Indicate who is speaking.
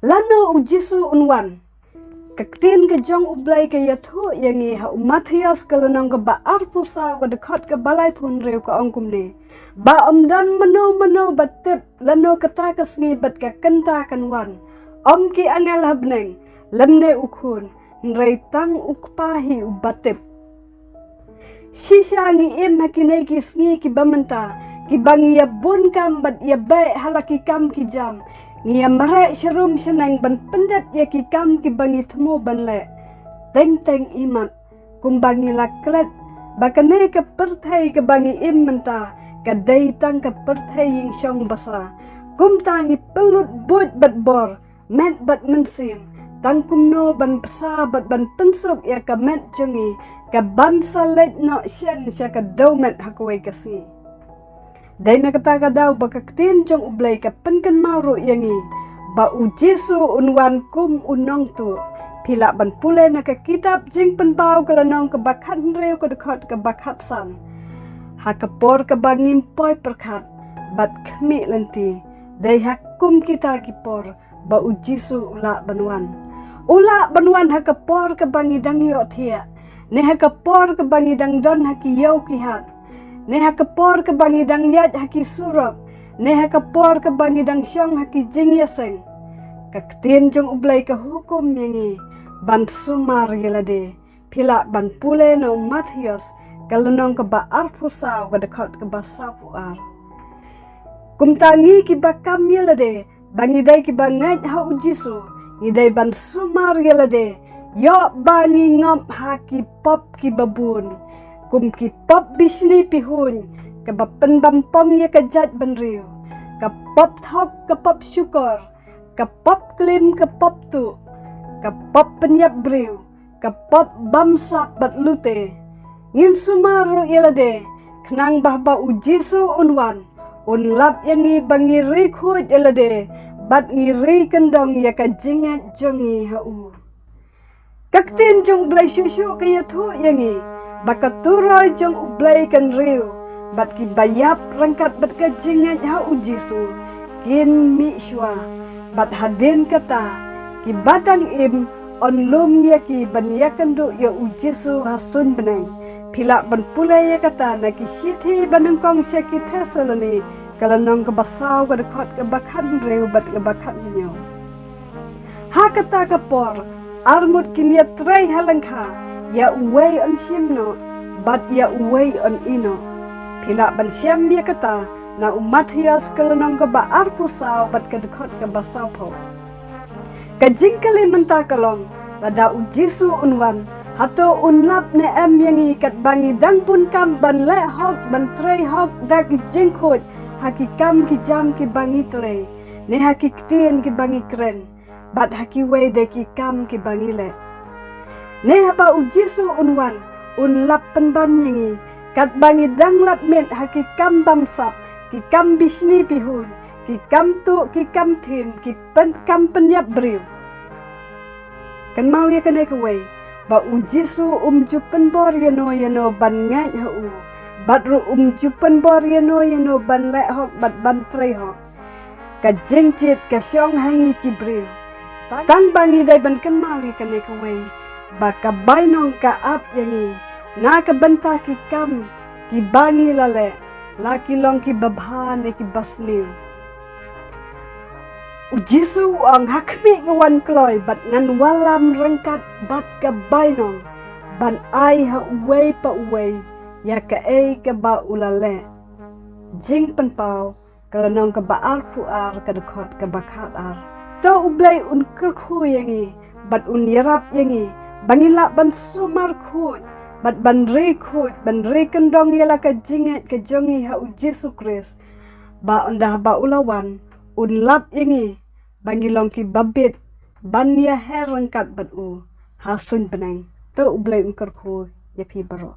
Speaker 1: Lano ujisu unwan. Kaktin ke jong ublay ke yathu yangi ha Matthias kalanong ke ba arpusa ke dekat ke balai pun reu ke ongkum ni. Ba omdan mano batip lano kata kesni bat ke kenta kan wan. Om ki angal habneng lemne ukun nrei tang ukpahi ubatip. Shisha ngi im hakinai ki sngi ki bamenta ki bangi ya bun kam bat ya baik halaki kam ki jam. Ngia marek serum senang ban pendat ya ki kam ki bangi temu ban le. Teng imat kumbangi laklet bakane ke perthai ke bangi im menta ke dai tang ke perthai ying syong basa. Kum tangi pelut but bat bor met bat mensim. Tang kumno ban pesa bat ban pensuk ya ke met jungi ke ban salet no syen sya ke domet hakuai kasi. Dai na kata kadau bakaktin jong ublay ka penken mauru yangi ba ujisu unwan kum unong tu pila ban pule na ka kitab jing penbau kalanong ke bakat reu ke dekat ke bakat san ha kapor ke bangim poi perkat bat kemi lenti dai hakum kita kipor ba ujisu ula banwan ha kapor ke bangi dang yo thia ne ha kapor ke bangi dang don ha ki yo ki hat ne ha kapor ke bangi dang yat haki surap ne ha kapor ke bangi dang syong haki jing yaseng kaktin jong ublay ke hukum yangi ban sumar yelade pila ban pule no Matthias kalunong ke ba arpusaw ke dekat ke ba sapuar kumtangi ki ba kam yelade bangi day ki ba ngait ha ujisu ngidai ban sumar yelade yo bangi ngom haki pop ki babun kum ki pop bisni pihun ke bapen bampong ya kejat benriu ke pop thok ke pop syukur ke pop klim ke pop tu ke pop penyap briu ke pop bamsap bat lute ngin sumaru ilade kenang bahba ujisu unwan unlap yangi bangi rikhut ilade bat ngiri kendong ya kajingat jongi hau kaktin jong blai syusyu ke yathu yangi bakaturoi jong ublay kan riu bat ki bayap rangkat bat ka jingat ha ujisu kin mi shwa bat hadin kata ki batang im on lum ya ki banyakan du ya ujisu hasun benang pila ban pulai ya kata na ki sithi banengkong sya ki thesalani kalanong ke basau ke dekat ke bakhan riu bat ke bakhan nyo ha kata kapor armut kinia trai halangkha ya uway on simno bat ya uway on ino pila ban siam dia kata na Matthias kalanong ke ba arpusaw bat ke dekat ke basaw po kajing kali menta kalong lada ujisu unwan hato unlap ne em yangi kat bangi dang pun kam ban le hok ban tray hok da ki jingkut haki kam ki jam ki bangi tray ne haki ktien ki bangi kren bat haki way de ki kam ki bangi le ne haba ujisu unwan unlap penban yangi kat bangi dang lap met haki kam bamsap ki kam bisni pihun ki kam tu ki kam tim ki pen kam penyap briu kan mau ya kena kawai ba ujisu jupen bor yano ban ngat hau bat ru jupen bor yano ban le hok bat ban trai hok ka jengcit ka syong hangi ki briu tang bangi dai ban kan mau ya kena kawai baka bainong ka ap yangi na ka banta ki kam ki bangi lale laki long ki babhan ki basniu ujisu ang hakmi ngawan kloy bat ngan walam rengkat bat ka bainong ban ai ha uway pa uway ya ka ei ka ba ulale jing penpau kalanong ka ba arpuar ka dekot ka bakat ar to ublay un kerkhu yangi bat un yarap yangi bangila ban sumar khut bat ban re khut ban re kendong yala ka jingat ka jongi ha ujisu kris ba undah ba ulawan unlap yangi bangilong ki babit ban ya herangkat bat u hasun benang to ublay un kerkhu ya pi barok